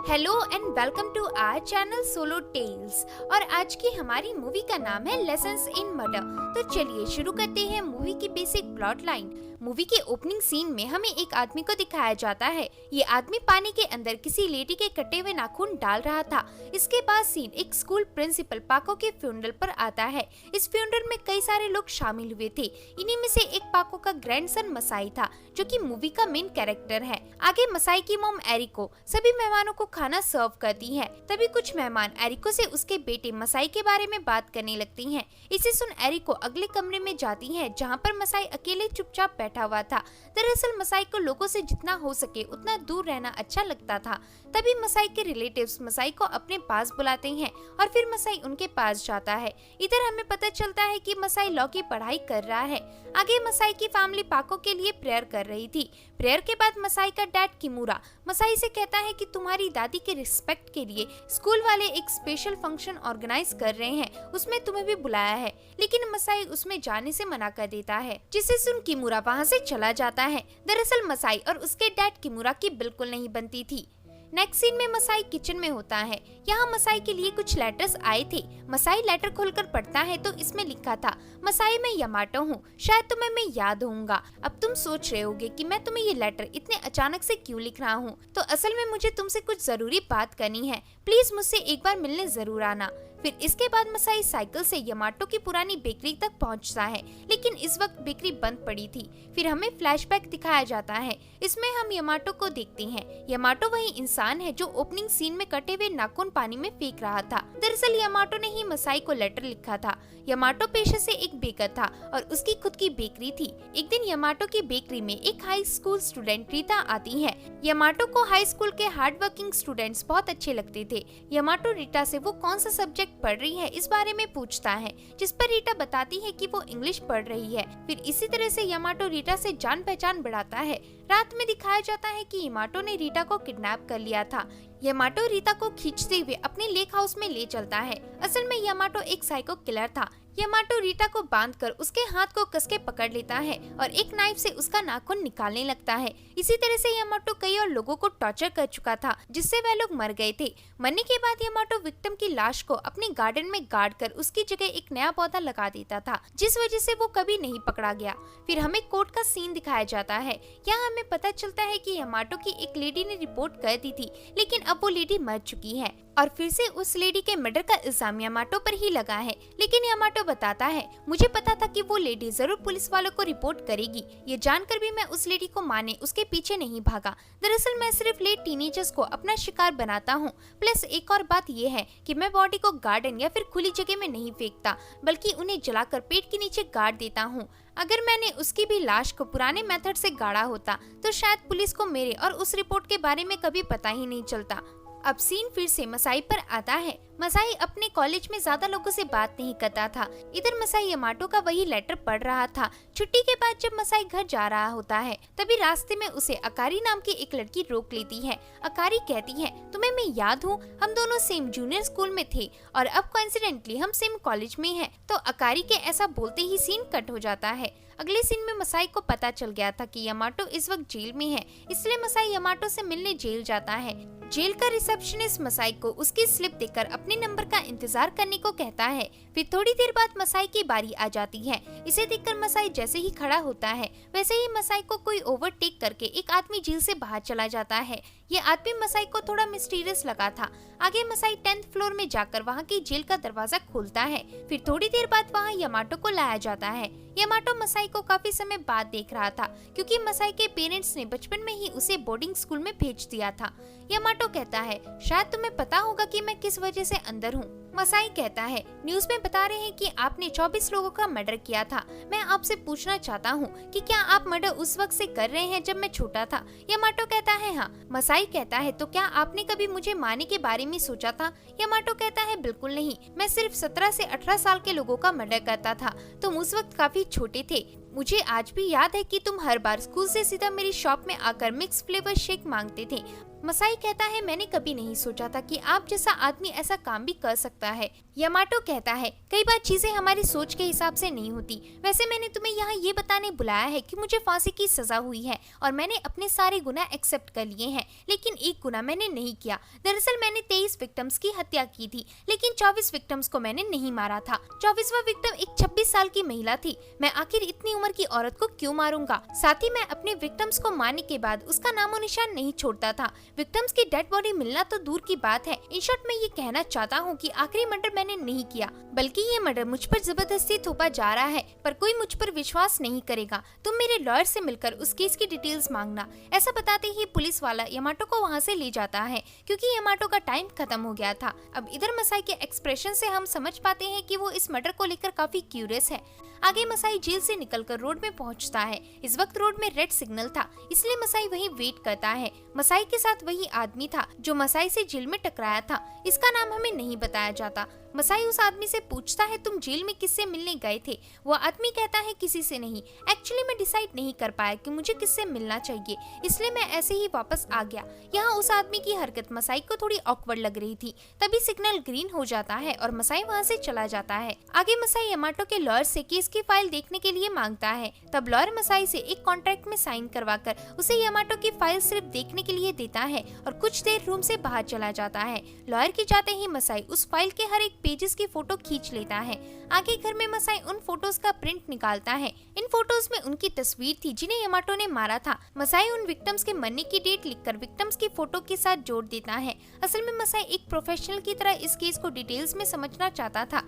Hello and welcome to our channel Solo Tales. और आज की हमारी मूवी का नाम है लेसन्स इन मर्डर। तो चलिए शुरू करते हैं मूवी की बेसिक प्लॉट लाइन। मूवी के ओपनिंग सीन में हमें एक आदमी को दिखाया जाता है। ये आदमी पानी के अंदर किसी लेडी के कटे हुए नाखून डाल रहा था। इसके बाद सीन एक स्कूल प्रिंसिपल पाको के फ्यूनरल पर आता है। इस फ्यूनरल में कई सारे लोग शामिल हुए थे। इन्हीं में से एक पाको का ग्रैंडसन मसाई था, जो कि मूवी का मेन कैरेक्टर है। आगे मसाई की मॉम एरिको सभी मेहमानों को खाना सर्व करती है। तभी कुछ मेहमान एरिको से उसके बेटे मसाई के बारे में बात करने लगती हैं। इसे सुन एरिको अगले कमरे में जाती है, जहाँ पर मसाई अकेले चुपचाप बैठा हुआ था। दरअसल मसाई को लोगों से जितना हो सके उतना दूर रहना अच्छा लगता था। तभी मसाई के रिलेटिव्स मसाई को अपने पास बुलाते हैं और फिर मसाई उनके पास जाता है। इधर हमें पता चलता है कि मसाई लॉ की पढ़ाई कर रहा है। आगे मसाई की फैमिली पाको के लिए प्रेयर कर रही थी। प्रेयर के बाद मसाई का डैड किमुरा मसाई से कहता है कि तुम्हारी दादी के रिस्पेक्ट के लिए स्कूल वाले एक स्पेशल फंक्शन ऑर्गेनाइज कर रहे हैं, उसमें तुम्हें भी बुलाया है। लेकिन मसाई उसमें जाने से मना कर देता है, जिसे सुन किमुरा वहाँ से चला जाता है। दरअसल मसाई और उसके डैड किमुरा की बिल्कुल नहीं बनती थी। नेक्स्ट सीन में मसाई किचन में होता है। यहाँ मसाई के लिए कुछ लेटर्स आए थे। मसाई लेटर खोलकर पढ़ता है तो इसमें लिखा था, मसाई मैं यमाटो हूँ, शायद तुम्हें मैं याद होऊंगा। अब तुम सोच रहे होगे कि मैं तुम्हें ये लेटर इतने अचानक से क्यों लिख रहा हूँ। तो असल में मुझे तुमसे कुछ जरूरी बात करनी है, प्लीज मुझसे एक बार मिलने जरूर आना। फिर इसके बाद मसाई साइकिल से यमाटो की पुरानी बेकरी तक पहुंचता है, लेकिन इस वक्त बेकरी बंद पड़ी थी। फिर हमें फ्लैशबैक दिखाया जाता है। इसमें हम यमाटो को देखते हैं। यमाटो वही इंसान है जो ओपनिंग सीन में कटे हुए नाखून पानी में फेंक रहा था। दरअसल यमाटो ने ही मसाई को लेटर लिखा था। यमाटो पेशे से एक बेकर था और उसकी खुद की बेकरी थी। एक दिन यमाटो की बेकरी में एक हाई स्कूल स्टूडेंट रीता आती है। यमाटो को हाई स्कूल के हार्ड वर्किंग स्टूडेंट्स बहुत अच्छे लगते थे। यमाटो रीटा से वो कौन सा सब्जेक्ट पढ़ रही है इस बारे में पूछता है, जिस पर रीटा बताती है कि वो इंग्लिश पढ़ रही है। फिर इसी तरह से यमाटो रीटा से जान पहचान बढ़ाता है। रात में दिखाया जाता है कि यमाटो ने रीटा को किडनैप कर लिया था। यमाटो रीता को खींचते हुए अपने लेक हाउस में ले चलता है। असल में यमाटो एक साइको किलर था। यमाटो रीटा को बांधकर उसके हाथ को कसके पकड़ लेता है और एक नाइफ से उसका नाखून निकालने लगता है। इसी तरह से यमाटो कई और लोगों को टॉर्चर कर चुका था, जिससे वह लोग मर गए थे। मरने के बाद यमाटो विक्टिम की लाश को अपने गार्डन में गाड़ कर उसकी जगह एक नया पौधा लगा देता था, जिस वजह से वो कभी नहीं पकड़ा गया। फिर हमें कोर्ट का सीन दिखाया जाता है। यहाँ हमें पता चलता है कि यमाटो की एक लेडी ने रिपोर्ट कर दी थी, लेकिन अब वो लेडी मर चुकी है और फिर से उस लेडी के मर्डर का इल्जाम यमाटो पर ही लगा है। लेकिन यमाटो बताता है, मुझे पता था कि वो लेडी जरूर पुलिस वालों को रिपोर्ट करेगी। ये जानकर भी मैं उस लेडी को मारने उसके पीछे नहीं भागा। दरअसल मैं सिर्फ लेट टीनेजर्स को अपना शिकार बनाता हूँ। प्लस एक और बात ये है कि मैं बॉडी को गार्डन या फिर खुली जगह में नहीं फेंकता, बल्कि उन्हें जलाकर पेट के नीचे गाड़ देता हूँ। अगर मैंने उसकी भी लाश को पुराने मेथड से गाड़ा होता तो शायद पुलिस को मेरे और उस रिपोर्ट के बारे में कभी पता ही नहीं चलता। अब सीन फिर से मसाई पर आता है। मसाई अपने कॉलेज में ज्यादा लोगों से बात नहीं करता था। इधर मसाई यमाटो का वही लेटर पढ़ रहा था। छुट्टी के बाद जब मसाई घर जा रहा होता है, तभी रास्ते में उसे अकारी नाम की एक लड़की रोक लेती है। अकारी कहती है, तुम्हें मैं याद हूँ, हम दोनों सेम जूनियर स्कूल में थे और अब कोइंसिडेंटली हम सेम कॉलेज में हैं। तो अकारी के ऐसा बोलते ही सीन कट हो जाता है। अगले सीन में मसाई को पता चल गया था कि यमाटो इस वक्त जेल में है, इसलिए मसाई यमाटो से मिलने जेल जाता है। जेल का रिसेप्शनिस्ट मसाई को उसकी स्लिप देकर अपने नंबर का इंतजार करने को कहता है। फिर थोड़ी देर बाद मसाई की बारी आ जाती है। इसे देखकर मसाई जैसे ही खड़ा होता है, वैसे ही मसाई को कोई ओवरटेक करके एक आदमी जेल से बाहर चला जाता है। ये आदमी मसाई को थोड़ा मिस्टीरियस लगा था। आगे मसाई 10th फ्लोर में जाकर वहाँ की जेल का दरवाजा खोलता है। फिर थोड़ी देर बाद वहाँ यमाटो को लाया जाता है। यमाटो मसाई को काफी समय बाद देख रहा था, क्योंकि मसाई के पेरेंट्स ने बचपन में ही उसे बोर्डिंग स्कूल में भेज दिया था। यमाटो कहता है, शायद तुम्हें पता होगा कि मैं किस वजह से अंदर हूँ। मसाई कहता है, न्यूज में बता रहे हैं कि आपने 24 लोगों का मर्डर किया था। मैं आपसे पूछना चाहता हूँ कि क्या आप मर्डर उस वक्त से कर रहे हैं जब मैं छोटा था। यमाटो कहता है, हाँ। मसाई कहता है, तो क्या आपने कभी मुझे मारने के बारे में सोचा था। यमाटो कहता है, बिल्कुल नहीं, मैं सिर्फ 17 से 18 साल के लोगों का मर्डर करता था। तुम उस वक्त काफी छोटे थे, मुझे आज भी याद है कि तुम हर बार स्कूल से सीधा मेरी शॉप में आकर मिक्स फ्लेवर शेक मांगते थे। मसाई कहता है, मैंने कभी नहीं सोचा था कि आप जैसा आदमी ऐसा काम भी कर सकता है। यामाटो कहता है, कई बार चीजें हमारी सोच के हिसाब से नहीं होती। वैसे मैंने तुम्हें यहाँ ये बताने बुलाया है कि मुझे फांसी की सजा हुई है और मैंने अपने सारे गुनाह एक्सेप्ट कर लिए हैं, लेकिन एक गुनाह मैंने नहीं किया। दरअसल मैंने 23 विक्टिम्स की हत्या की थी, लेकिन 24 विक्टिम्स को मैंने नहीं मारा था। 24वां विक्टिम एक 26 साल की महिला थी। मैं आखिर इतनी उम्र की औरत को क्यों मारूंगा? साथ ही मैं अपने विक्टिम्स को मारने के बाद उसका नामो निशान नहीं छोड़ता था। विक्टिम्स की डेड बॉडी मिलना तो दूर की बात है। इन शॉर्ट मैं ये कहना चाहता हूँ कि आखिरी मर्डर मैंने नहीं किया, बल्कि ये मर्डर मुझ पर जबरदस्ती थोपा जा रहा है, पर कोई मुझ पर विश्वास नहीं करेगा। तुम मेरे लॉयर से मिलकर उस केस की डिटेल्स मांगना। ऐसा बताते ही पुलिस वाला यामाटो को वहाँ से ले जाता है, क्योंकि यामाटो का टाइम खत्म हो गया था। अब इधर मसाई के एक्सप्रेशन से हम समझ पाते हैं कि वो इस मर्डर को लेकर काफी क्यूरियस है। आगे मसाई जेल से निकलकर रोड में पहुंचता है। इस वक्त रोड में रेड सिग्नल था, इसलिए मसाई वहीं वेट करता है। मसाई के साथ वही आदमी था जो मसाई से जेल में टकराया था। इसका नाम हमें नहीं बताया जाता। मसाई उस आदमी से पूछता है, तुम जेल में किससे मिलने गए थे? वो आदमी कहता है, किसी से नहीं। एक्चुअली मैं डिसाइड नहीं कर पाया कि मुझे किससे मिलना चाहिए, इसलिए मैं ऐसे ही वापस आ गया। यहाँ उस आदमी की हरकत मसाई को थोड़ी ऑकवर्ड लग रही थी। तभी सिग्नल ग्रीन हो जाता है और मसाई वहाँ से चला जाता है। आगे मसाई यामाटो के लॉयर से केस की फाइल देखने के लिए मांगता है। तब लॉयर मसाई से एक कॉन्ट्रैक्ट में साइन करवाकर उसे यामाटो की फाइल सिर्फ देखने के लिए देता है और कुछ देर रूम से बाहर चला जाता है। लॉयर के जाते ही मसाई उस फाइल के हर एक पेजेस की फोटो खींच लेता है। आगे घर में मसाई उन फोटोज का प्रिंट निकालता है। इन फोटोज में उनकी तस्वीर थी जिन्हें यामाटो ने मारा था। मसाई उन विक्टिम्स के मरने की डेट लिखकर विक्टिम्स की फोटो के साथ जोड़ देता है। असल में मसाई एक प्रोफेशनल की तरह इस केस को डिटेल्स में समझना चाहता था।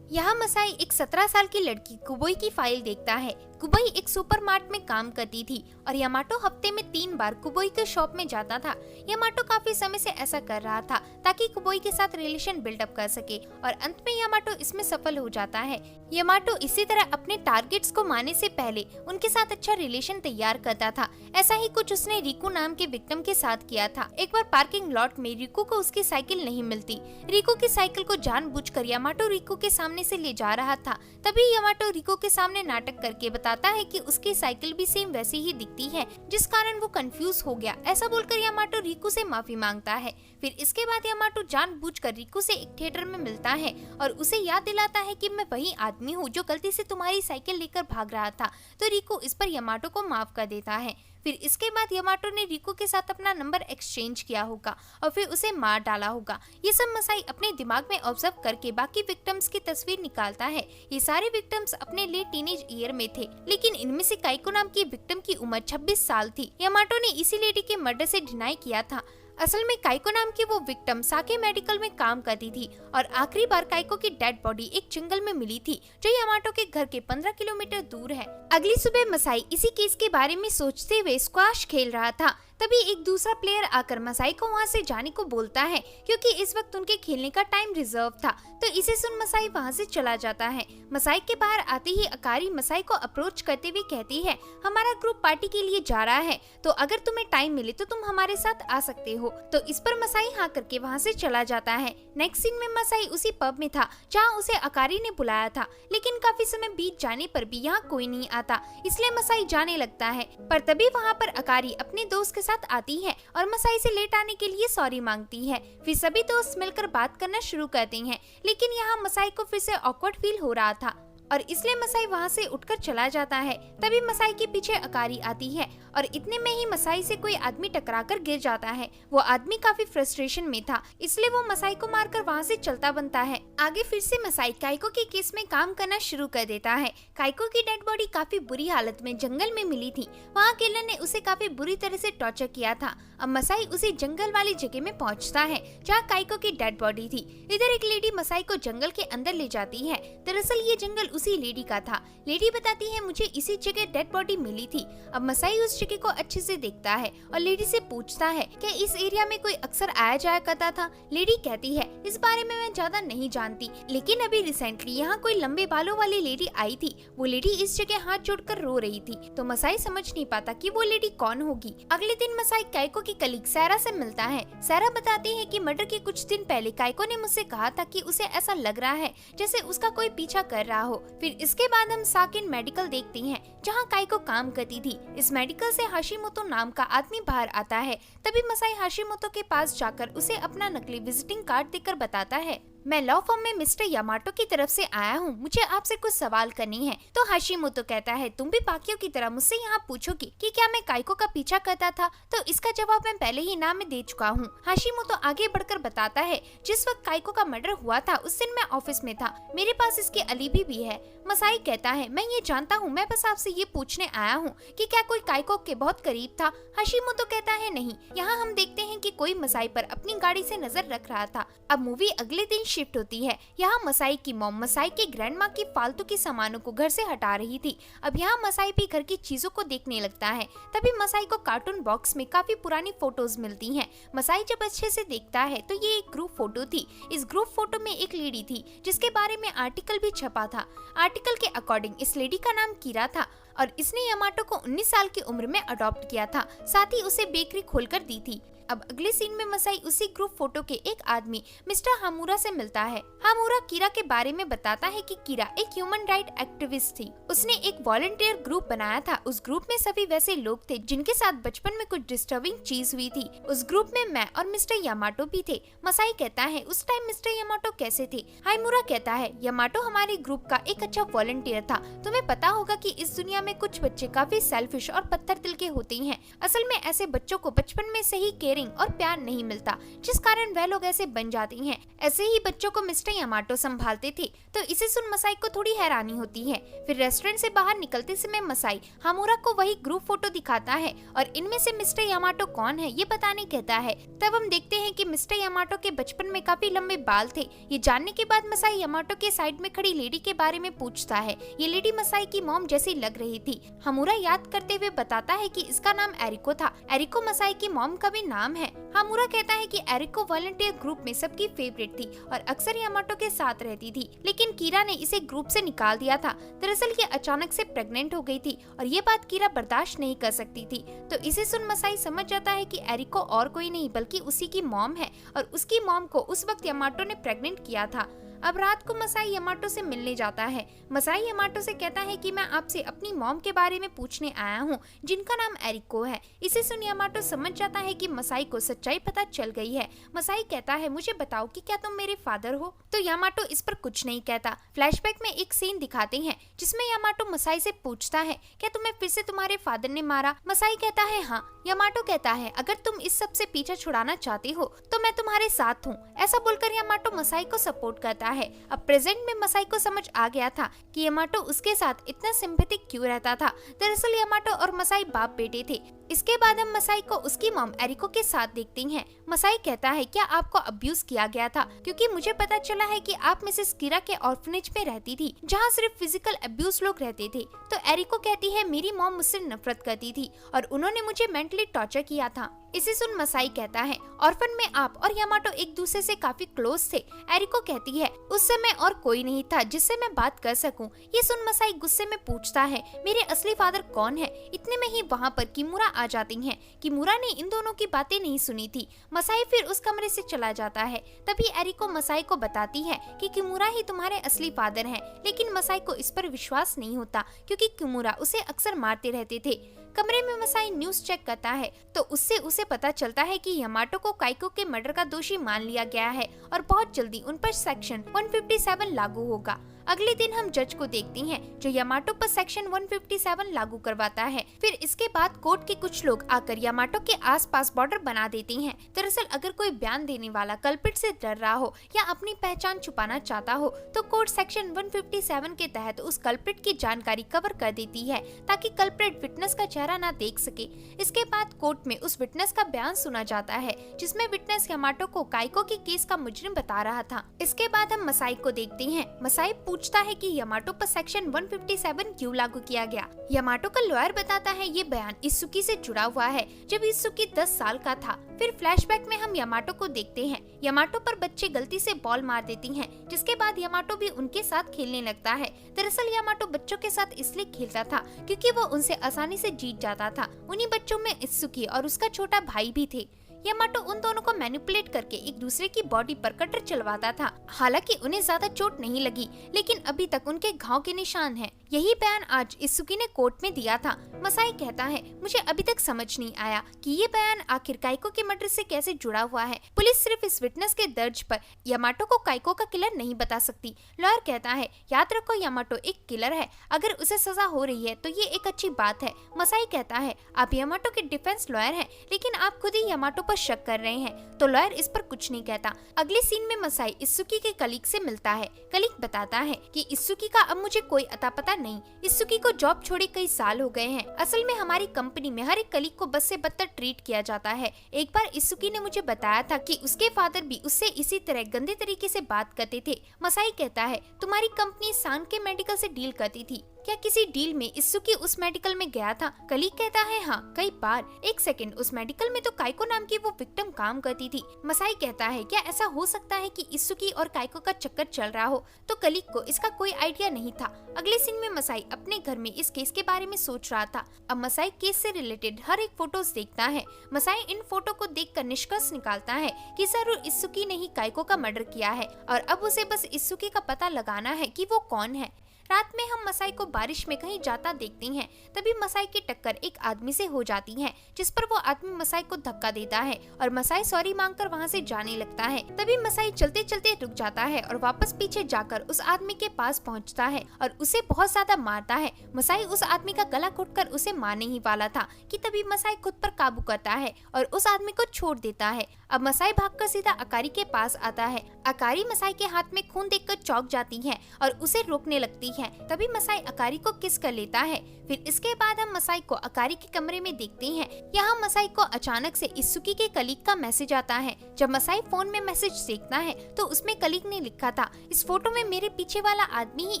यहाँ मसाई एक 17 साल की लड़की कुबोई की फाइल देखता है। कुबोई एक सुपरमार्ट में काम करती थी और यामाटो हफ्ते में 3 बार कुबोई के शॉप में जाता था। यामाटो काफी समय से ऐसा कर रहा था ताकि कुबोई के साथ रिलेशन बिल्डअप कर सके और अंत में यामाटो इसमें सफल हो जाता है। यामाटो इसी तरह अपने टारगेट्स को मारने से पहले उनके साथ अच्छा रिलेशन तैयार करता था। ऐसा ही कुछ उसने रिकू नाम के विक्टिम के साथ किया था। एक बार पार्किंग लॉट में रिकू को उसकी साइकिल नहीं मिलती। रिकू की साइकिल को जानबूझकर यामाटो रिकू के सामने से ले जा रहा था। तभी यामाटो रिकू के सामने नाटक करके बताता है कि उसकी साइकिल भी सेम वैसी ही दिखती है, जिस कारण वो कंफ्यूज हो गया। ऐसा बोलकर यामाटो रिकू से माफी मांगता है। फिर इसके बाद यामाटो जानबूझकर रिकू से एक थिएटर में मिलता है और उसे याद दिलाता है कि मैं वही आदमी हूँ जो गलती से तुम्हारी साइकिल लेकर भाग रहा था। तो रिकू इस पर यामाटो को माफ कर देता है। फिर इसके बाद यामाटो ने रिकू के साथ अपना नंबर एक्सचेंज किया होगा और फिर उसे मार डाला होगा। ये सब मसाई अपने दिमाग में ऑब्जर्व करके बाकी विक्टिम्स की तस्वीर निकालता है। ये सारे विक्टिम्स अपने लिए टीनेज ईयर में थे, लेकिन इनमें से काइको नाम की विक्टिम की उम्र 26 साल थी। यामाटो ने इसी लेडी के मर्डर से डिनाई किया था। असल में काइको नाम की वो विक्टिम साके मेडिकल में काम करती थी और आखिरी बार काइको की डेड बॉडी एक जंगल में मिली थी, जो यामाटो के घर के 15 किलोमीटर दूर है। अगली सुबह मसाई इसी केस के बारे में सोचते हुए स्क्वाश खेल रहा था। तभी एक दूसरा प्लेयर आकर मसाई को वहाँ से जाने को बोलता है, क्योंकि इस वक्त उनके खेलने का टाइम रिजर्व था। तो इसे सुन मसाई वहाँ से चला जाता है। मसाई के बाहर आते ही अकारी मसाई को अप्रोच करते हुए कहती है, हमारा ग्रुप पार्टी के लिए जा रहा है, तो अगर तुम्हें टाइम मिले तो तुम हमारे साथ आ सकते हो। तो इस पर मसाई हाँ करके वहाँ से चला जाता है। नेक्स्ट सीन में मसाई उसी पब में था जहाँ उसे अकारी ने बुलाया था, लेकिन काफी समय बीत जाने पर भी यहाँ कोई नहीं आता, इसलिए मसाई जाने लगता है। पर तभी वहाँ पर अकारी अपने दोस्त के साथ आती है और मसाई से लेट आने के लिए सॉरी मांगती है। फिर सभी दोस्त मिलकर बात करना शुरू करते हैं, लेकिन यहाँ मसाई को फिर से ऑकवर्ड फील हो रहा था और इसलिए मसाई वहाँ से उठकर चला जाता है। तभी मसाई के पीछे अकारी आती है और इतने में ही मसाई से कोई आदमी टकराकर गिर जाता है। वो आदमी काफी फ्रस्ट्रेशन में था, इसलिए वो मसाई को मारकर वहाँ से चलता बनता है। आगे फिर से मसाई काइको के केस में काम करना शुरू कर देता है। काइको की डेड बॉडी काफी बुरी हालत में जंगल में मिली थी। वहाँ किलर ने उसे काफी बुरी तरह से टॉर्चर किया था। अब मसाई उसी जंगल वाली जगह में पहुँचता है जहाँ काइको की डेड बॉडी थी। इधर एक लेडी मसाई को जंगल के अंदर ले जाती है। दरअसल ये जंगल उसी लेडी का था। लेडी बताती है, मुझे इसी जगह डेड बॉडी मिली थी। अब मसाई उस जगह को अच्छे से देखता है और लेडी से पूछता है कि इस एरिया में कोई अक्सर आया जाया करता था। लेडी कहती है, इस बारे में मैं ज्यादा नहीं जानती, लेकिन अभी रिसेंटली यहाँ कोई लंबे बालों वाली लेडी आई थी। वो लेडी इस जगह हाथ जोड़कर रो रही थी। तो मसाई समझ नहीं पाता कि वो लेडी कौन होगी। अगले दिन मसाई काइको की कलीग सारा से मिलता है। सारा बताती है कि मर्डर के कुछ दिन पहले काइको ने मुझसे कहा था कि उसे ऐसा लग रहा है जैसे उसका कोई पीछा कर रहा हो। फिर इसके बाद हम साकिन मेडिकल देखते हैं जहाँ काइको काम करती थी। इस मेडिकल से हाशिमोतो नाम का आदमी बाहर आता है। तभी मसाई हाशिमोतो के पास जाकर उसे अपना नकली विजिटिंग कार्ड देकर बताता है, मैं लॉ फर्म में मिस्टर यामाटो की तरफ से आया हूँ, मुझे आपसे कुछ सवाल करने हैं। तो हाशिमोतो कहता है, तुम भी बाकियों की तरह मुझसे यहाँ पूछोगी कि क्या मैं काइको का पीछा करता था? तो इसका जवाब मैं पहले ही नाम में दे चुका हूँ। हाशिमोतो आगे बढ़कर बताता है, जिस वक्त काइको का मर्डर हुआ था उस दिन मैं ऑफिस में था, मेरे पास इसके अलीबी भी है। मसाई कहता है, मैं ये जानता हूँ, मैं बस आपसे ये पूछने आया हूँ कि क्या कोई काइको के बहुत करीब था? हाशिमोतो कहता है, नहीं। यहाँ हम देखते हैं कि कोई मसाई पर अपनी गाड़ी से नजर रख रहा था। अब मूवी अगले दिन शिफ्ट होती है। यहाँ मसाई की मॉम मसाई के ग्रैंडमा की फालतू की सामानों को घर से हटा रही थी। अब यहाँ मसाई भी घर की चीजों को देखने लगता है। तभी मसाई को कार्टून बॉक्स में काफी पुरानी फोटोज मिलती हैं। मसाई जब अच्छे से देखता है तो ये एक ग्रुप फोटो थी। इस ग्रुप फोटो में एक लेडी थी जिसके बारे में आर्टिकल भी छपा था। आर्टिकल के अकॉर्डिंग इस लेडी का नाम कीरा था और इसने यामाटो को 19 साल की उम्र में अडॉप्ट किया था, साथ ही उसे बेकरी खोलकर दी थी। अब अगले सीन में मसाई उसी ग्रुप फोटो के एक आदमी मिस्टर हामुरा से मिलता है। हामुरा कीरा के बारे में बताता है कि कीरा एक ह्यूमन राइट एक्टिविस्ट थी। उसने एक वॉलंटियर ग्रुप बनाया था। उस ग्रुप में सभी वैसे लोग थे जिनके साथ बचपन में कुछ डिस्टर्बिंग चीज हुई थी। उस ग्रुप में मैं और मिस्टर यामाटो भी थे। मसाई कहता है, उस टाइम मिस्टर यामाटो कैसे थे? हामुरा कहता है, यामाटो हमारे ग्रुप का एक अच्छा वॉलंटियर था। तुम्हें पता होगा कि इस दुनिया में कुछ बच्चे काफी सेल्फिश और पत्थर दिल के होते हैं। असल में ऐसे बच्चों को बचपन में से ही और प्यार नहीं मिलता, जिस कारण वह लोग ऐसे बन जाते हैं। ऐसे ही बच्चों को मिस्टर यामाटो संभालते थे। तो इसे सुन मसाई को थोड़ी हैरानी होती है। फिर रेस्टोरेंट से बाहर निकलते समय मसाई हामुरा को वही ग्रुप फोटो दिखाता है और इनमें से मिस्टर यामाटो कौन है ये बताने कहता है। तब हम देखते हैं कि मिस्टर यामाटो के बचपन में काफी लंबे बाल थे। ये जानने के बाद मसाई यामाटो के साइड में खड़ी लेडी के बारे में पूछता है। ये लेडी मसाई की मॉम जैसी लग रही थी। हामुरा याद करते हुए बताता है कि इसका नाम एरिको था। एरिको मसाई की मॉम का भी नाम है। हामुरा कहता है कि एरिको वॉलंटियर ग्रुप में सबकी फेवरेट थी और अक्सर यामाटो के साथ रहती थी, लेकिन कीरा ने इसे ग्रुप से निकाल दिया था। दरअसल ये अचानक से प्रेग्नेंट हो गई थी और ये बात कीरा बर्दाश्त नहीं कर सकती थी। तो इसे सुन मसाई समझ जाता है कि एरिको और कोई नहीं बल्कि उसी की मॉम है और उसकी मॉम को उस वक्त यामाटो ने प्रेग्नेंट किया था। अब रात को मसाई यामाटो से मिलने जाता है। मसाई यामाटो से कहता है कि मैं आपसे अपनी मॉम के बारे में पूछने आया हूँ जिनका नाम एरिको है। इसे सुन यामाटो समझ जाता है कि मसाई को सच्चाई पता चल गई है। मसाई कहता है, मुझे बताओ कि क्या तुम मेरे फादर हो? तो यामाटो इस पर कुछ नहीं कहता। फ्लैशबैक में एक सीन दिखाते हैं जिसमें यामाटो मसाई से पूछता है, क्या तुम्हें फिर से तुम्हारे फादर ने मारा? मसाई कहता है, हाँ। यामाटो कहता है, अगर तुम इस सब से पीछा छुड़ाना चाहती हो तो मैं तुम्हारे साथ हूँ। ऐसा बोलकर यामाटो मसाई को सपोर्ट करता है। अब प्रेजेंट में मसाई को समझ आ गया था कि यामाटो उसके साथ इतना सिंपैथिक क्यों रहता था। दरअसल यामाटो और मसाई बाप बेटे थे। इसके बाद हम मसाई को उसकी मॉम एरिको के साथ देखते हैं। मसाई कहता है, क्या आपको अब्यूज किया गया था? क्योंकि मुझे पता चला है कि आप मिसेस कीरा के ऑर्फनेज में रहती थी जहाँ सिर्फ फिजिकल अब्यूज लोग रहते थे। तो एरिको कहती है, मेरी मॉम मुझसे नफरत करती थी और उन्होंने मुझे मेंटली टॉर्चर किया था। इसे सुन मसाई कहता है, ऑर्फन में आप और यामाटो एक दूसरे से काफी क्लोज थे। एरिको कहती है, उस समय और कोई नहीं था जिससे मैं बात कर सकूं। ये सुन मसाई गुस्से में पूछता है, मेरे असली फादर कौन है? इतने में ही वहाँ पर किमुरा आ जाती हैं। किमुरा ने इन दोनों की बातें नहीं सुनी थी। मसाई फिर उस कमरे से चला जाता है। तभी एरिको मसाई को बताती है कि किमुरा ही तुम्हारे असली फादर हैं। लेकिन मसाई को इस पर विश्वास नहीं होता क्योंकि किमुरा उसे अक्सर मारते रहते थे। कमरे में मसाई न्यूज चेक करता है तो उससे उसे पता चलता है कि यामाटो को काइको के मर्डर का दोषी मान लिया गया है और बहुत जल्दी उन पर सेक्शन 157 लागू होगा। अगले दिन हम जज को देखते हैं जो यामाटो पर सेक्शन 157 लागू करवाता है। फिर इसके बाद कोर्ट के कुछ लोग आकर यामाटो के आसपास बॉर्डर बना देते हैं। दरअसल अगर कोई बयान देने वाला कल्प्रिट से डर रहा हो या अपनी पहचान छुपाना चाहता हो तो कोर्ट सेक्शन 157 के तहत उस कल्प्रिट की जानकारी कवर कर देती है ताकि कल्प्रिट विटनेस का चेहरा ना देख सके। इसके बाद कोर्ट में उस विटनेस का बयान सुना जाता है जिसमें विटनेस यामाटो को काइको के केस का मुजरिम बता रहा था। इसके बाद हम मसाई को देखते हैं। मसाई पूछता है कि यामाटो पर सेक्शन 157 क्यों लागू किया गया। यामाटो का लॉयर बताता है ये बयान इत्सुकी से जुड़ा हुआ है जब इत्सुकी 10 साल का था। फिर फ्लैशबैक में हम यामाटो को देखते हैं। यामाटो पर बच्चे गलती से बॉल मार देती हैं जिसके बाद यामाटो भी उनके साथ खेलने लगता है। दरअसल यामाटो बच्चों के साथ इसलिए खेलता था क्योंकि वो उनसे आसानी से जीत जाता था। उन्हीं बच्चों में इत्सुकी और उसका छोटा भाई भी थे। यामाटो उन दोनों को मैनिपुलेट करके एक दूसरे की बॉडी पर कटर चलवाता था। हालांकि उन्हें ज्यादा चोट नहीं लगी, लेकिन अभी तक उनके घाव के निशान हैं। यही बयान आज इत्सुकी ने कोर्ट में दिया था। मसाई कहता है, मुझे अभी तक समझ नहीं आया कि ये बयान आखिर काइको के मर्डर से कैसे जुड़ा हुआ है। पुलिस सिर्फ इस विटनेस के दर्ज पर यामाटो को काइको का किलर नहीं बता सकती। लॉयर कहता है, याद रखो यामाटो एक किलर है, अगर उसे सजा हो रही है तो ये एक अच्छी बात है। मसाई कहता है, आप यामाटो के डिफेंस लॉयर हैं, लेकिन आप खुद ही यामाटो पर शक कर रहे हैं, तो लॉयर इस पर कुछ नहीं कहता। अगले सीन में मसाई इत्सुकी के कलीग से मिलता है। कलीग बताता है कि इत्सुकी का अब मुझे कोई अता पता नहीं। इत्सुकी को जॉब छोड़े कई साल हो गए हैं। असल में हमारी कंपनी में हर एक कलीग को बस से बदतर ट्रीट किया जाता है। एक बार इत्सुकी ने मुझे बताया था कि उसके फादर भी उससे इसी तरह गंदे तरीके से बात करते थे। मसाई कहता है, तुम्हारी कंपनी सान के मेडिकल से डील करती थी, क्या किसी डील में इत्सुकी उस मेडिकल में गया था? कलीग कहता है, हाँ कई बार। एक सेकंड, उस मेडिकल में तो काइको नाम की वो विक्टिम काम करती थी। मसाई कहता है, क्या ऐसा हो सकता है कि इत्सुकी और काइको का चक्कर चल रहा हो? तो कलीग को इसका कोई आइडिया नहीं था। अगले सीन में मसाई अपने घर में इस केस के बारे में सोच रहा था। अब मसाई केस से रिलेटेड हर एक फोटोज देखता है। मसाई इन फोटो को देखकर निष्कर्ष निकालता है कि जरूर इत्सुकी ने ही काइको का मर्डर किया है और अब उसे बस इत्सुकी का पता लगाना है कि वो कौन है। रात में हम मसाई को बारिश में कहीं जाता देखते हैं। तभी मसाई की टक्कर एक आदमी से हो जाती है, जिस पर वो आदमी मसाई को धक्का देता है और मसाई सॉरी मांगकर वहाँ से जाने लगता है। तभी मसाई चलते चलते रुक जाता है और वापस पीछे जाकर उस आदमी के पास पहुँचता है और उसे बहुत ज्यादा मारता है। मसाई उस आदमी का गला घोटकर उसे मारने ही वाला था कि तभी मसाई खुद पर काबू करता है और उस आदमी को छोड़ देता है। अब मसाई भागकर सीधा अकारी के पास आता है। अकारी मसाई के हाथ में खून देखकर चौंक जाती है और उसे रोकने लगती है। तभी मसाई अकारी को किस कर लेता है। फिर इसके बाद हम मसाई को अकारी के कमरे में देखते हैं। यहाँ मसाई को अचानक से इत्सुकी के कलीग का मैसेज आता है। जब मसाई फोन में मैसेज देखता है तो उसमें कलीग ने लिखा था, इस फोटो में मेरे पीछे वाला आदमी ही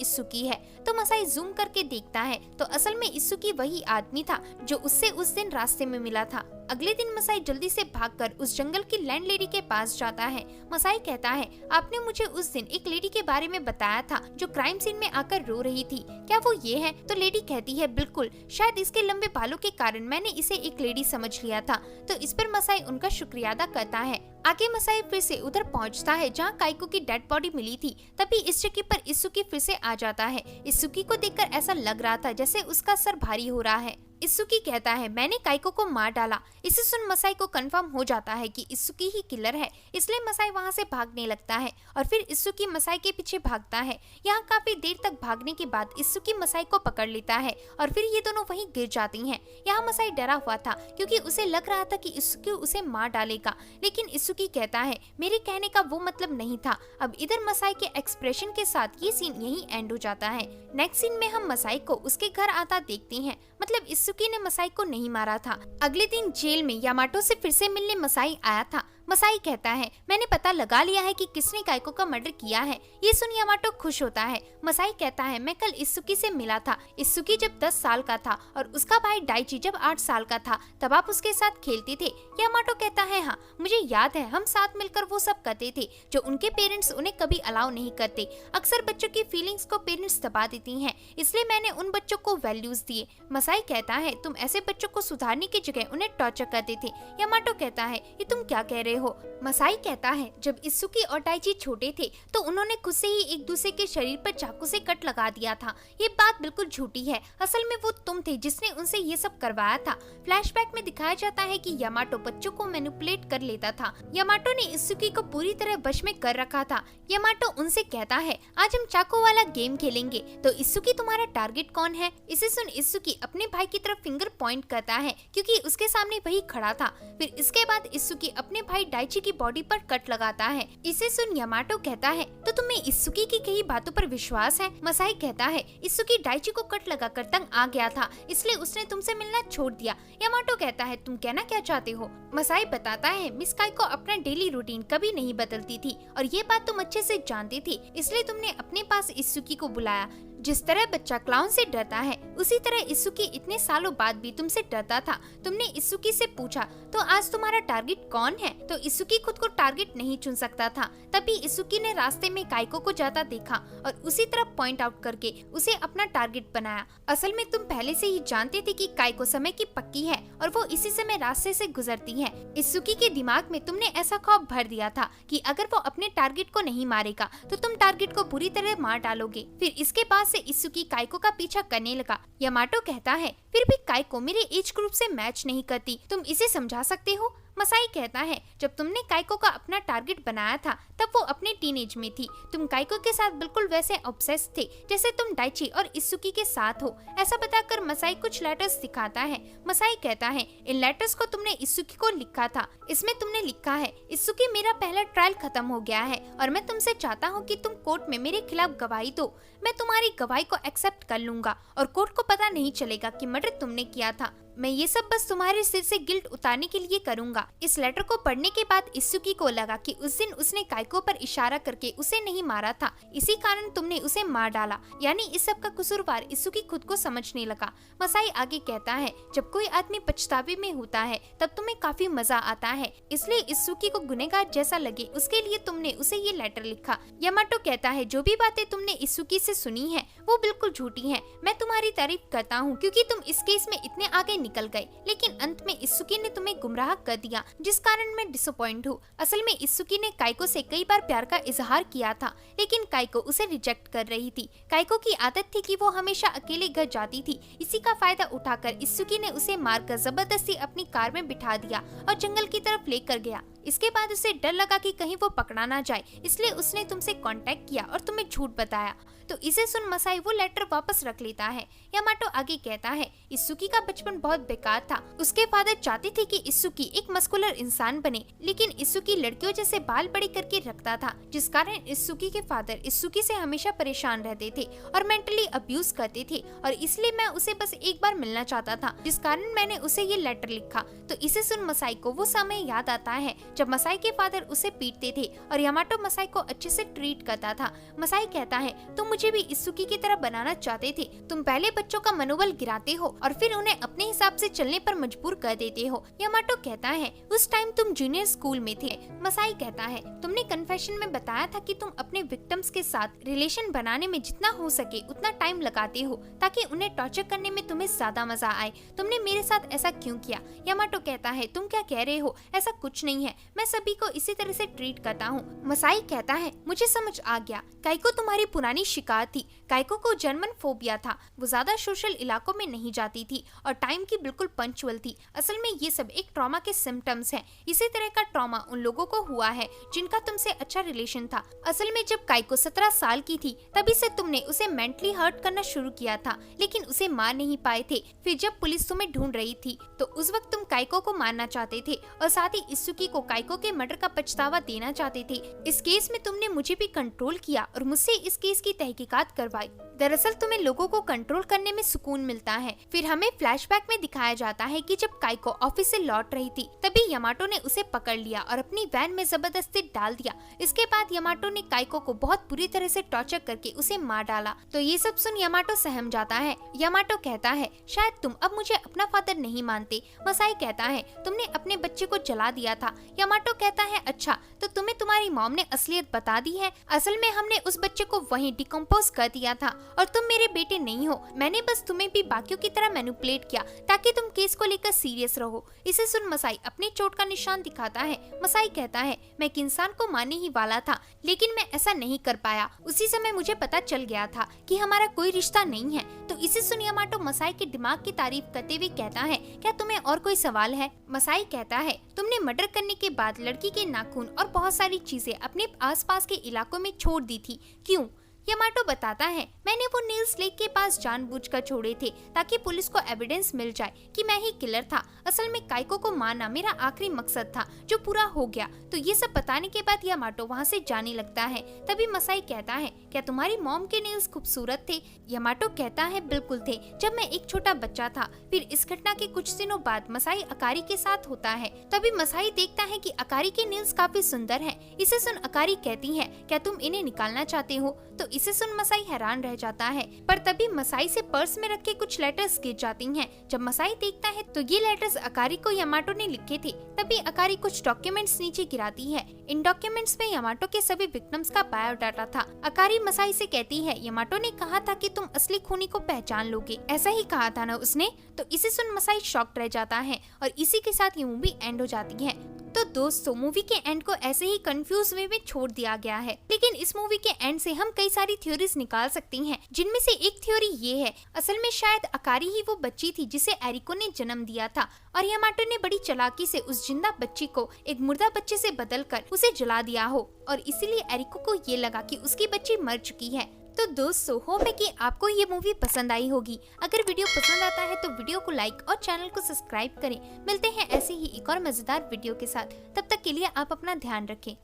इत्सुकी है। तो मसाई जूम करके देखता है तो असल में इत्सुकी वही आदमी था जो उससे उस दिन रास्ते में मिला था। अगले दिन मसाई जल्दी से भागकर उस जंगल की लैंडलेडी के पास जाता है। मसाई कहता है, आपने मुझे उस दिन एक लेडी के बारे में बताया था जो क्राइम सीन में आकर रो रही थी, क्या वो ये है? तो लेडी कहती है, बिल्कुल, शायद इसके लंबे बालों के कारण मैंने इसे एक लेडी समझ लिया था। तो इस पर मसाई उनका शुक्रिया अदा करता है। आगे मसाई फिर से उधर पहुंचता है जहां काइको की डेड बॉडी मिली थी। तभी इस जगह पर इत्सुकी फिर से आ जाता है। इत्सुकी को देखकर ऐसा लग रहा था जैसे उसका सर भारी हो रहा है। इत्सुकी कहता है, मैंने काइको को मार डाला। इसे सुन मसाई को कंफर्म हो जाता है कि इत्सुकी ही किलर है, इसलिए मसाई वहां से भागने लगता है और फिर इत्सुकी मसाई के पीछे भागता है। यहाँ काफी देर तक भागने के बाद इत्सुकी मसाई को पकड़ लेता है और फिर ये दोनों वहीं गिर जाती हैं। यहाँ मसाई डरा हुआ था क्योंकि उसे लग रहा था कि इत्सुकी उसे मार डालेगा, लेकिन इत्सुकी कहता है, मेरे कहने का वो मतलब नहीं था। अब इधर मसाई के एक्सप्रेशन के साथ ये सीन यहीं एंड हो जाता है। नेक्स्ट सीन में हम मसाई को उसके घर आता देखते हैं, मतलब इत्सुकी ने मसाई को नहीं मारा था। अगले दिन जेल में यामाटो से फिर से मिलने मसाई आया था। मसाई कहता है, मैंने पता लगा लिया है कि किसने काइको का मर्डर किया है। ये सुन यामाटो खुश होता है। मसाई कहता है, मैं कल इत्सुकी से मिला था। इत्सुकी जब 10 साल का था और उसका भाई डाइची जब 8 साल का था, तब आप उसके साथ खेलते थे। यामाटो कहता है, हाँ मुझे याद है, हम साथ मिलकर वो सब करते थे जो उनके पेरेंट्स उन्हें कभी अलाउ नहीं करते। अक्सर बच्चों की फीलिंग्स को पेरेंट्स दबा देती हैं, इसलिए मैंने उन बच्चों को वैल्यूज दिए। मसाई कहता है, तुम ऐसे बच्चों को सुधारने की जगह उन्हें टॉर्चर करते थे। यामाटो कहता है, ये तुम क्या कह रहे हो? मसाई कहता है, जब इत्सुकी और डाइची छोटे थे तो उन्होंने खुद से ही एक दूसरे के शरीर पर चाकू से कट लगा दिया था। ये बात बिल्कुल झूठी है, असल में वो तुम थे जिसने उनसे ये सब करवाया था। फ्लैशबैक में दिखाया जाता है कि यामाटो बच्चों को मैनिपुलेट कर लेता था। यामाटो ने इत्सुकी को पूरी तरह वश में कर रखा था। यामाटो उनसे कहता है, आज हम चाकू वाला गेम खेलेंगे, तो इत्सुकी तुम्हारा टारगेट कौन है? इसे सुन इत्सुकी अपने भाई की तरफ फिंगर पॉइंट करता है क्योंकि उसके सामने वही खड़ा था। फिर इसके बाद इत्सुकी अपने भाई डाइची की बॉडी पर कट लगाता है। इसे सुन यामाटो कहता है, तो तुम्हें इत्सुकी की कही बातों पर विश्वास है? मसाई कहता है, इत्सुकी डाइची को कट लगाकर तंग आ गया था, इसलिए उसने तुमसे मिलना छोड़ दिया। यामाटो कहता है, तुम कहना क्या चाहते हो? मसाई बताता है, मिस काइको अपना डेली रूटीन कभी नहीं बदलती थी और ये बात तुम अच्छे से जानती थी, इसलिए तुमने अपने पास इत्सुकी को बुलाया। जिस तरह बच्चा क्लाउन से डरता है, उसी तरह इत्सुकी इतने सालों बाद भी तुमसे डरता था। तुमने इत्सुकी से पूछा, तो आज तुम्हारा टारगेट कौन है? तो इत्सुकी खुद को टारगेट नहीं चुन सकता था। तभी इत्सुकी ने रास्ते में काइको को जाता देखा और उसी तरफ पॉइंट आउट करके उसे अपना टारगेट बनाया। असल में तुम पहले से ही जानते थे कि काइको समय की पक्की है और वो इसी समय रास्ते से गुजरती है। इत्सुकी के दिमाग में तुमने ऐसा खौफ भर दिया था कि अगर वो अपने टारगेट को नहीं मारेगा तो तुम टारगेट को बुरी तरह मार डालोगे। फिर इसके बाद से इत्सुकी काइको का पीछा करने लगा। यामाटो कहता है फिर भी काइको मेरे एज ग्रुप से मैच नहीं करती, तुम इसे समझा सकते हो? मसाई कहता है जब तुमने काइको का अपना टारगेट बनाया था तब वो अपने टीनेज में थी। तुम काइको के साथ बिल्कुल वैसे ऑब्सेस थे जैसे तुम डाइची और इत्सुकी के साथ हो। ऐसा बताकर मसाई कुछ लेटर्स दिखाता है। मसाई कहता है इन लेटर्स को तुमने इत्सुकी को लिखा था। इसमें तुमने लिखा है इत्सुकी मेरा पहला ट्रायल खत्म हो गया है और मैं तुमसे चाहता हूँ कि तुम कोर्ट में मेरे खिलाफ गवाही दो। मैं तुम्हारी गवाही को एक्सेप्ट कर लूंगा और कोर्ट को पता नहीं चलेगा कि मर्डर तुमने किया था। मैं ये सब बस तुम्हारे सिर से गिल्ट उतारने के लिए करूंगा। इस लेटर को पढ़ने के बाद इत्सुकी को लगा कि उस दिन उसने काइको पर इशारा करके उसे नहीं मारा था, इसी कारण तुमने उसे मार डाला। यानी इस सब का कसूरवार इत्सुकी खुद को समझने लगा। मसाई आगे कहता है जब कोई आदमी पछतावे में होता है तब तुम्हें काफी मजा आता है, इसलिए इत्सुकी को गुनहगार जैसा लगे उसके लिए तुमने उसे ये लेटर लिखा। यामाटो कहता है जो भी बातें तुमने इत्सुकी से सुनी है वो बिल्कुल झूठी है। मैं तुम्हारी तारीफ करता हूँ क्योंकि तुम इस केस में इतने आगे निकल गए, लेकिन अंत में इत्सुकी ने तुम्हें गुमराह कर दिया जिस कारण मैं डिसअपॉइंट हूँ। असल में इत्सुकी ने काइको से कई बार प्यार का इजहार किया था लेकिन काइको उसे रिजेक्ट कर रही थी। काइको की आदत थी कि वो हमेशा अकेले घर जाती थी। इसी का फायदा उठाकर इत्सुकी ने उसे मारकर जबरदस्ती अपनी कार में बिठा दिया और जंगल की तरफ लेकर गया। इसके बाद उसे डर लगा कि कहीं वो पकड़ा ना जाए, इसलिए उसने तुमसे कांटेक्ट किया और तुम्हें झूठ बताया। तो इसे सुन मसाई वो लेटर वापस रख लेता है। यामाटो आगे कहता है इत्सुकी का बचपन बहुत बेकार था। उसके फादर चाहते थे कि इत्सुकी एक मस्कुलर इंसान बने, लेकिन इत्सुकी लड़कियों जैसे बाल बड़े करके रखता था, जिस कारण इत्सुकी के फादर इत्सुकी से हमेशा परेशान रहते थे और मेंटली अब्यूज करते थे, और इसलिए मैं उसे बस एक बार मिलना चाहता था, जिस कारण मैंने उसे ये लेटर लिखा। तो इसे सुन मसाई को वो समय याद आता है जब मसाई के फादर उसे पीटते थे और यामाटो मसाई को अच्छे से ट्रीट करता था। मसाई कहता है तुम मुझे भी इत्सुकी की तरह बनाना चाहते थे। तुम पहले बच्चों का मनोबल गिराते हो और फिर उन्हें अपने हिसाब से चलने पर मजबूर कर देते हो। यामाटो कहता है उस टाइम तुम जूनियर स्कूल में थे। मसाई कहता है तुमने कन्फेशन में बताया था कि तुम अपने विक्टिम्स के साथ रिलेशन बनाने में जितना हो सके उतना टाइम लगाते हो ताकि उन्हें टॉर्चर करने में तुम्हें ज्यादा मजा आए। तुमने मेरे साथ ऐसा क्यों किया? यामाटो कहता है तुम क्या कह रहे हो, ऐसा कुछ नहीं है, मैं सभी को इसी तरह से ट्रीट करता हूँ। मसाई कहता है मुझे समझ आ गया, काइको तुम्हारी पुरानी शिकार थी। काइको को जर्मन फोबिया था, वो ज्यादा सोशल इलाकों में नहीं जाती थी और टाइम की बिल्कुल पंक्चुअल थी। असल में ये सब एक ट्रॉमा के सिम्टम्स हैं। इसी तरह का ट्रॉमा उन लोगों को हुआ है जिनका तुमसे अच्छा रिलेशन था। असल में जब काइको 17 साल की थी तभी से तुमने उसे मेंटली हर्ट करना शुरू किया था, लेकिन उसे मार नहीं पाए थे। फिर जब पुलिस तुम्हें ढूंढ रही थी तो उस वक्त तुम काइको को मारना चाहते थे और साथ ही इत्सुकी को काइको के मर्डर का पछतावा देना चाहते थे। इस केस में तुमने मुझे भी कंट्रोल किया और मुझसे इस केस की तहकीकात करवाई। दरअसल तुम्हें लोगों को कंट्रोल करने में सुकून मिलता है। फिर हमें फ्लैशबैक में दिखाया जाता है कि जब काइको ऑफिस से लौट रही थी तभी यामाटो ने उसे पकड़ लिया और अपनी वैन में जबरदस्ती डाल दिया। इसके बाद यामाटो ने काइको को बहुत बुरी तरह से टॉर्चर करके उसे मार डाला। तो ये सब सुन यामाटो सहम जाता है। यामाटो कहता है शायद तुम अब मुझे अपना फादर नहीं मानते। मसाई कहता है तुमने अपने बच्चे को जला दिया था। यामाटो कहता है अच्छा, तो तुम्हें तुम्हारी मॉम ने असलियत बता दी है। असल में हमने उस बच्चे को वहीं डिकम्पोज कर दिया था और तुम मेरे बेटे नहीं हो। मैंने बस तुम्हें भी बाकियों की तरह मैनिपुलेट किया ताकि तुम केस को लेकर सीरियस रहो। इसे सुन मसाई अपनी चोट का निशान दिखाता है। मसाई कहता है मैं एक इंसान को मारने ही वाला था, लेकिन मैं ऐसा नहीं कर पाया। उसी समय मुझे पता चल गया था कि हमारा कोई रिश्ता नहीं है। तो इसे सुन यामाटो मसाई के दिमाग की तारीफ करते हुए कहता है क्या तुम्हें और कोई सवाल है? मसाई कहता है तुमने मर्डर करने के बाद लड़की के नाखून और बहुत सारी चीजें अपने आसपास के इलाकों में छोड़ दी थी, क्यों? यामाटो बताता है मैंने वो नील्स लेक के पास जानबूझकर छोड़े थे ताकि पुलिस को एविडेंस मिल जाए कि मैं ही किलर था। असल में काइको को मारना मेरा आखिरी मकसद था जो पूरा हो गया। तो ये सब बताने के बाद यामाटो वहाँ से जाने लगता है। तभी मसाई कहता है क्या तुम्हारी मॉम के नील्स खूबसूरत थे? यामाटो कहता है बिल्कुल थे, जब मैं एक छोटा बच्चा था। फिर इस घटना के कुछ दिनों बाद मसाई अकारी के साथ होता है। तभी मसाई देखता है कि अकारी के नील्स काफी सुंदर हैं। इसे सुन अकारी कहती है क्या तुम इन्हें निकालना चाहते हो? तो इसे सुन मसाई हैरान रह जाता है। पर तभी मसाई से पर्स में रखे कुछ लेटर्स गिर जाती हैं। जब मसाई देखता है तो ये लेटर्स अकारी को यामाटो ने लिखे थे। तभी अकारी कुछ डॉक्यूमेंट्स नीचे गिराती है। इन डॉक्यूमेंट्स में यामाटो के सभी विक्टिम्स का बायोडाटा था। अकारी मसाई से कहती है, यामाटो ने कहा था कि तुम असली खूनी को पहचान लोगे, ऐसा ही कहा था ना उसने। तो इसे सुन मसाई शॉक्ड रह जाता है और इसी के साथ ये मूवी एंड हो जाती है। तो दोस्तों, मूवी के एंड को ऐसे ही कंफ्यूज वे में छोड़ दिया गया है, लेकिन इस मूवी के एंड से हम कई सारी थ्योरीज निकाल सकते हैं, जिनमें से एक थ्योरी ये है, असल में शायद अकारी ही वो बच्ची थी जिसे एरिको ने जन्म दिया था और यामाटो ने बड़ी चालाकी से उस जिंदा बच्ची को एक मुर्दा बच्चे से बदलकर उसे जला दिया हो और इसीलिए एरिको को ये लगा कि उसकी बच्ची मर चुकी है। तो दोस्तों, होप है कि आपको ये मूवी पसंद आई होगी। अगर वीडियो पसंद आता है तो वीडियो को लाइक और चैनल को सब्सक्राइब करें। मिलते हैं ऐसे ही एक और मजेदार वीडियो के साथ। तब तक के लिए आप अपना ध्यान रखें।